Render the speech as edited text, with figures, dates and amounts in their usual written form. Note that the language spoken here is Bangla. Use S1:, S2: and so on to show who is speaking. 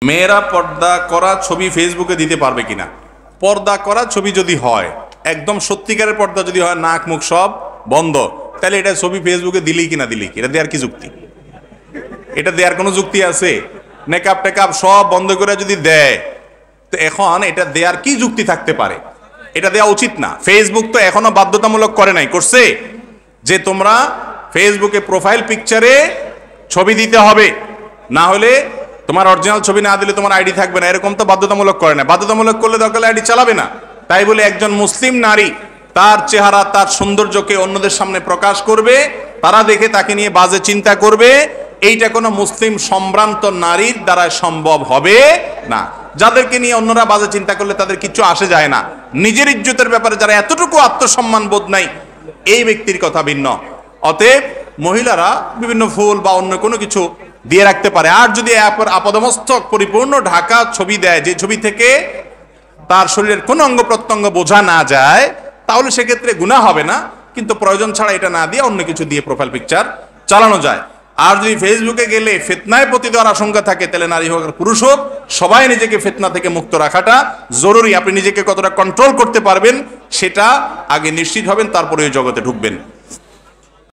S1: মেয়েরা পর্দা করা ছবি ফেসবুকে দিতে পারবে কিনা? পর্দা করা ছবি যদি হয়, একদম সত্যিকারের পর্দা যদি হয়, নাক মুখ সব বন্ধ, তাহলে এটা ছবি ফেসবুকে দিলেই কিনা দিলেই কি, এটা দেওয়ার কি যুক্তি? এটা দেওয়ার কোনো যুক্তি আছে? মেকআপ টেকআপ সব বন্ধ করে যদি দেয়, তো এখন এটা দেওয়ার কি যুক্তি থাকতে পারে? এটা দেওয়া উচিত না। ফেসবুক তো এখনো বাধ্যতামূলক করে নাই, করছে যে তোমরা ফেসবুকে প্রোফাইল পিকচারে ছবি দিতে হবে, না হলে তোমার অরিজিনাল ছবি না দিলে তোমার আইডি থাকবে না, এরকম তো বাধ্যতামূলক করে না। বাধ্যতামূলক করলে দরকার আইডি চালাবে না। তাই বলে একজন মুসলিম নারী তার চেহারা, তার সৌন্দর্যকে অন্যদের সামনে প্রকাশ করবে, তারা দেখে তাকে নিয়ে বাজে চিন্তা করবে, এইটা কোনো মুসলিম সম্ভ্রান্ত নারীর দ্বারা সম্ভব হবে না। যাদেরকে নিয়ে অন্যরা বাজে চিন্তা করলে তাদের কিছু আসে যায় না। নিজের ইজ্জতের ব্যাপারে যারা এতটুকু আত্মসম্মান বোধ নাই, এই ব্যক্তির কথা ভিন্ন। অতএব মহিলারা বিভিন্ন ফুল বা অন্য কোনো কিছু দিয়ে রাখতে পারে। আর যদি আপাদমস্তক পরিপূর্ণ ঢাকা ছবি দেয়, যে ছবি থেকে তার শরীরের কোনো অঙ্গ প্রত্যঙ্গ বোঝা না যায়, তাহলে সেক্ষেত্রে গুনাহ হবে না। কিন্তু প্রয়োজন ছাড়া এটা না দিয়ে অন্য কিছু দিয়ে প্রোফাইল পিকচার চালানো যায়। আর যদি ফেসবুকে গেলে ফিতনায় পতিত হওয়ার আশঙ্কা থাকে, তাহলে নারী হোক আর পুরুষ হোক, সবাই নিজেকে ফিতনা থেকে মুক্ত রাখাটা জরুরি। আপনি নিজেকে কতটা কন্ট্রোল করতে পারবেন সেটা আগে নিশ্চিত হবেন, তারপরে ওই জগতে ঢুকবেন।